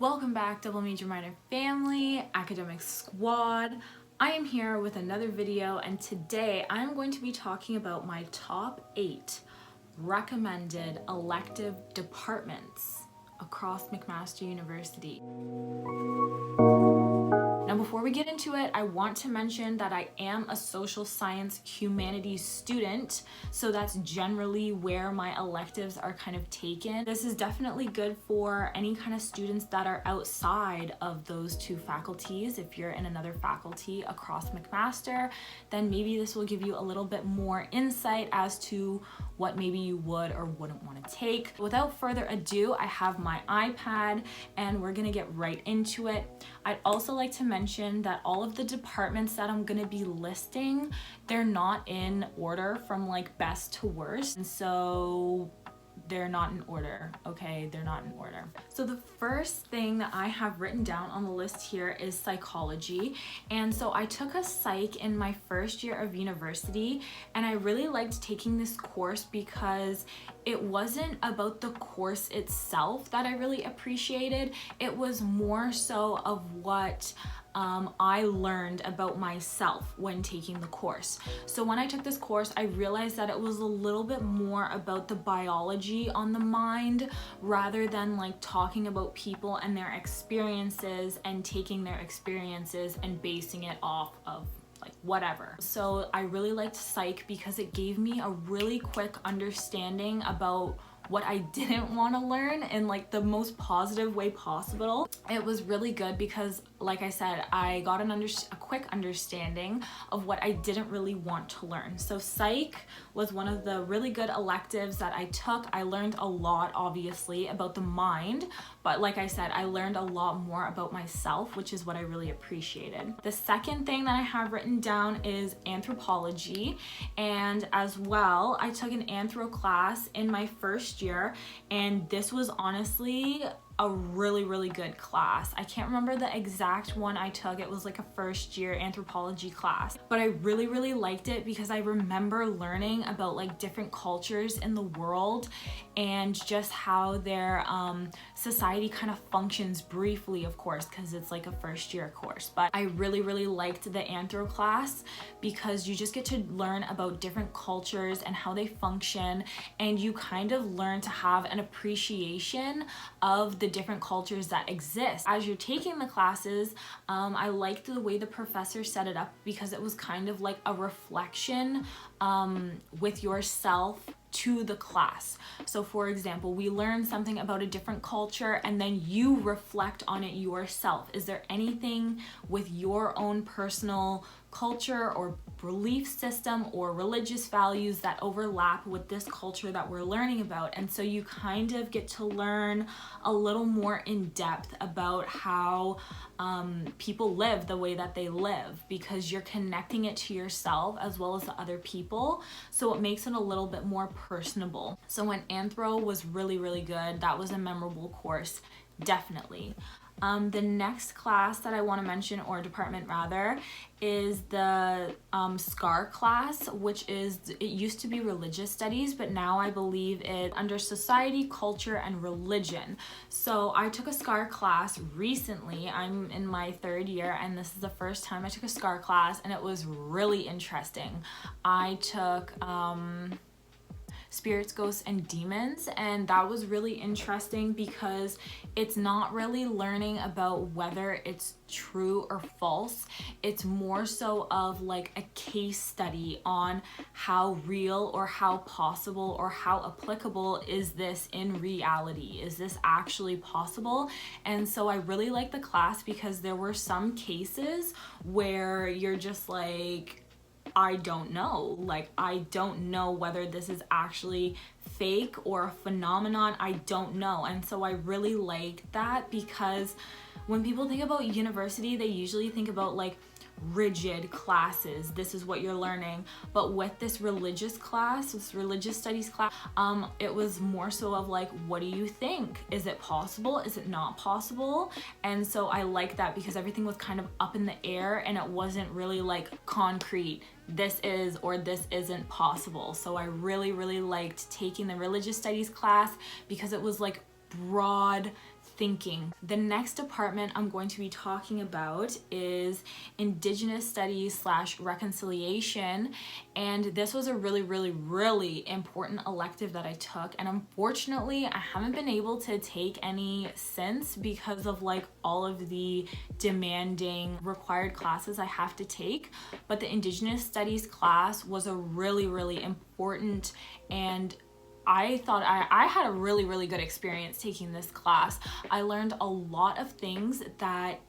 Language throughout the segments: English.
Welcome back, double major minor family, academic squad. I am here with another video, and today I'm going to be talking about my top 8 recommended elective departments across McMaster University. Now, before we get into it, I want to mention that I am a social science humanities student, so that's generally where my electives are kind of taken. This is definitely good for any kind of students that are outside of those two faculties. If you're in another faculty across McMaster, then maybe this will give you a little bit more insight as to what maybe you would or wouldn't want to take. Without further ado, I have my iPad and we're gonna get right into it. I'd also like to mention that all of the departments that I'm gonna be listing, they're not in order from like best to worst, and so they're not in order, okay? They're not in order. So the first thing that I have written down on the list here is psychology. And so I took a psych in my first year of university, and I really liked taking this course because it wasn't about the course itself that I really appreciated. It was more so of what I learned about myself when taking the course. So when I took this course, I realized that it was a little bit more about the biology on the mind rather than like talking about people and their experiences and taking their experiences and basing it off of like whatever. So I really liked psych because it gave me a really quick understanding about what I didn't want to learn in like the most positive way possible. It was really good because, like I said, I got a quick understanding of what I didn't really want to learn. So psych was one of the really good electives that I took. I learned a lot, obviously, about the mind, but like I said, I learned a lot more about myself, which is what I really appreciated. The second thing that I have written down is anthropology, and as well, I took an anthro class in my first year, and this was honestly a really good class. I can't remember the exact one I took. It was like a first year anthropology class, but I really liked it because I remember learning about like different cultures in the world and just how their society kind of functions briefly, of course, because it's like a first year course. But I really liked the anthro class because you just get to learn about different cultures and how they function, and you kind of learn to have an appreciation of the different cultures that exist. As you're taking the classes, I liked the way the professor set it up because it was kind of like a reflection with yourself to the class. So for example, we learn something about a different culture and then you reflect on it yourself. Is there anything with your own personal culture or belief system or religious values that overlap with this culture that we're learning about? And so you kind of get to learn a little more in depth about how people live the way that they live, because you're connecting it to yourself as well as the other people, so it makes it a little bit more personable. So when anthro was really good, that was a memorable course, definitely. The next class that I want to mention, or department rather, is the SCAR class, which is, it used to be religious studies, but now I believe it's under society, culture, and religion. So I took a SCAR class recently. I'm in my third year, and this is the first time I took a SCAR class, and it was really interesting. I took spirits, ghosts, and demons, and that was really interesting because it's not really learning about whether it's true or false. It's more so of like a case study on how real or how possible or how applicable is this in reality. Is this actually possible? And so I really liked the class because there were some cases where you're just like, I don't know. Like, I don't know whether this is actually fake or a phenomenon. I don't know. And so I really liked that because when people think about university, they usually think about like rigid classes. This is what you're learning. But with this religious class, this religious studies class, it was more so of like, what do you think? Is it possible? Is it not possible? And so I like that because everything was kind of up in the air and it wasn't really like concrete. This is or this isn't possible. So I really liked taking the religious studies class because it was like broad thinking. The next department I'm going to be talking about is Indigenous Studies / Reconciliation, and this was a really important elective that I took, and unfortunately I haven't been able to take any since because of like all of the demanding required classes I have to take. But the Indigenous Studies class was a really important, and I thought I had a really good experience taking this class. I learned a lot of things that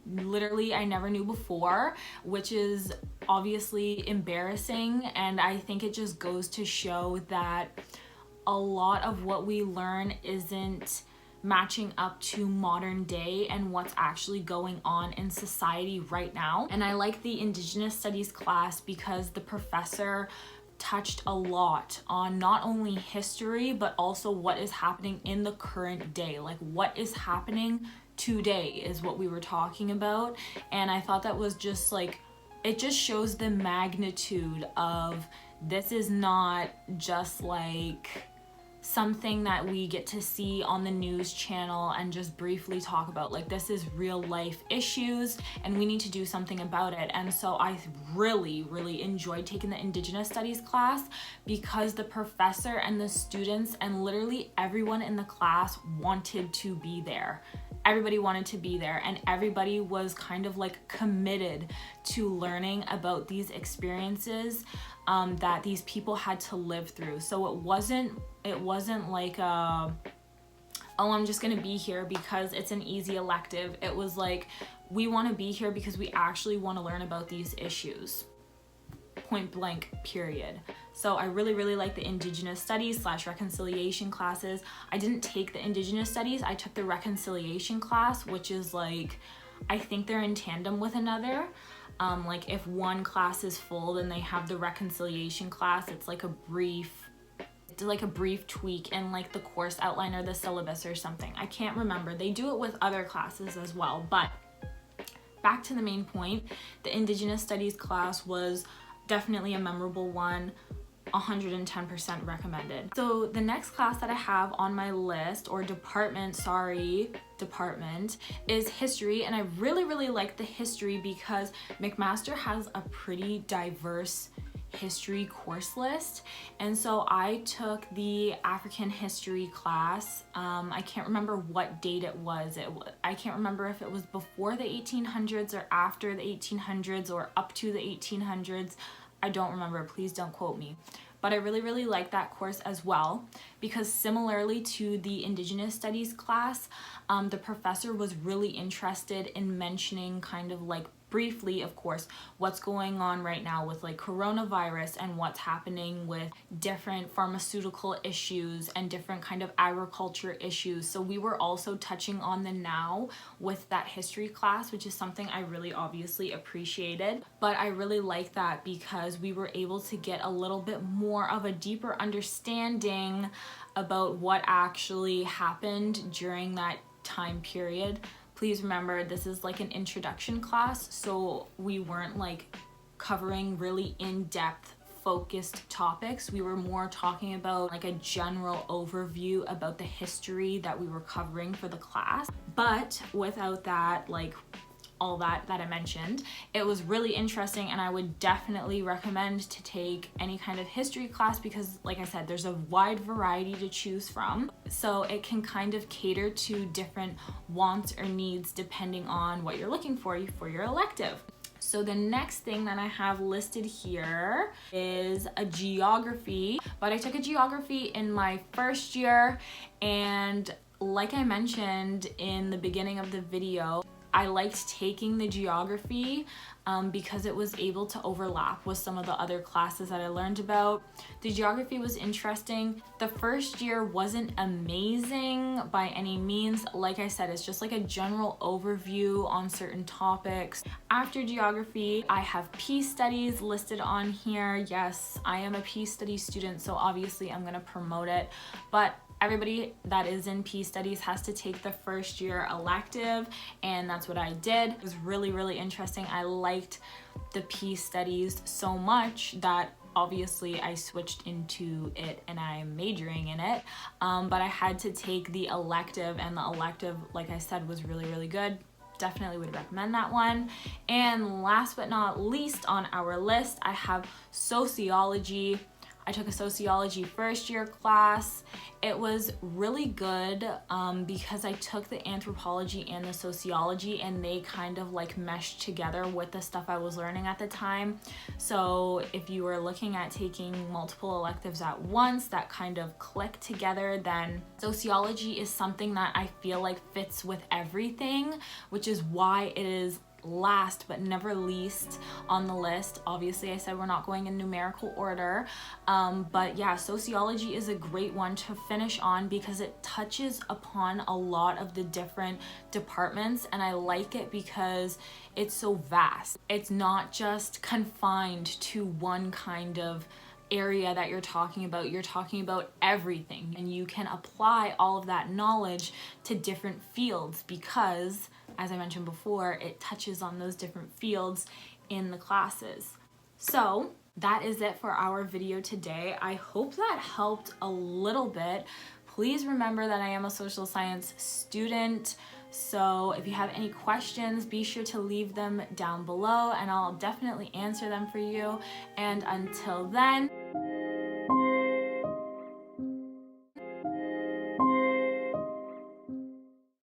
literally I never knew before, which is obviously embarrassing, and I think it just goes to show that a lot of what we learn isn't matching up to modern day and what's actually going on in society right now. And I like the Indigenous Studies class because the professor touched a lot on not only history but also what is happening in the current day. Like what is happening today is what we were talking about, and I thought that was just like, it just shows the magnitude of this is not just like something that we get to see on the news channel and just briefly talk about. Like this is real life issues and we need to do something about it. And so I really enjoyed taking the Indigenous Studies class because the professor and the students and literally everyone in the class wanted to be there. Everybody wanted to be there, and everybody was kind of like committed to learning about these experiences that these people had to live through. So it wasn't like oh, I'm just gonna be here because it's an easy elective. It was like, we want to be here because we actually want to learn about these issues. Point blank, period. So I really like the Indigenous Studies / Reconciliation classes. I didn't take the Indigenous Studies, I took the Reconciliation class, which is like, I think they're in tandem with another. Like if one class is full, then they have the Reconciliation class. It's like a brief tweak in like the course outline or the syllabus or something. I can't remember. They do it with other classes as well. But back to the main point, the Indigenous Studies class was definitely a memorable one. 110% recommended. So the next class that I have on my list, or department, is history, and I really like the history because McMaster has a pretty diverse history course list, and so I took the African history class. I can't remember what date it was. I can't remember if it was before the 1800s or after the 1800s or up to the 1800s. I don't remember, please don't quote me. But I really like that course as well because similarly to the Indigenous Studies class, the professor was really interested in mentioning kind of like briefly, of course, what's going on right now with like coronavirus and what's happening with different pharmaceutical issues and different kind of agriculture issues. So we were also touching on the now with that history class, which is something I really obviously appreciated. But I really like that because we were able to get a little bit more of a deeper understanding about what actually happened during that time period. Please remember, this is like an introduction class, so we weren't like covering really in-depth focused topics. We were more talking about like a general overview about the history that we were covering for the class. But without that, like all that I mentioned, it was really interesting, and I would definitely recommend to take any kind of history class because, like I said, there's a wide variety to choose from. So it can kind of cater to different wants or needs depending on what you're looking for your elective. So the next thing that I have listed here is a geography, but I took a geography in my first year, and like I mentioned in the beginning of the video, I liked taking the geography because it was able to overlap with some of the other classes that I learned about. The geography was interesting. The first year wasn't amazing by any means. Like I said, it's just like a general overview on certain topics. After geography, I have peace studies listed on here. Yes, I am a peace studies student, so obviously I'm gonna promote it, but everybody that is in peace studies has to take the first year elective, and that's what I did. It was really interesting. I liked the peace studies so much that obviously I switched into it and I'm majoring in it, but I had to take the elective, and the elective, like I said, was really, really good. Definitely would recommend that one. And last but not least on our list, I have sociology. I took a sociology first year class. It was really good because I took the anthropology and the sociology, and they kind of like meshed together with the stuff I was learning at the time. So if you were looking at taking multiple electives at once that kind of click together, then sociology is something that I feel like fits with everything, which is why it is last but never least on the list. Obviously, I said we're not going in numerical order, but yeah, sociology is a great one to finish on because it touches upon a lot of the different departments, and I like it because it's so vast. It's not just confined to one kind of area that you're talking about everything, and you can apply all of that knowledge to different fields because, as I mentioned before, it touches on those different fields in the classes. So that is it for our video today. I hope that helped a little bit. Please remember that I am a social science student, so if you have any questions, be sure to leave them down below and I'll definitely answer them for you. And until then,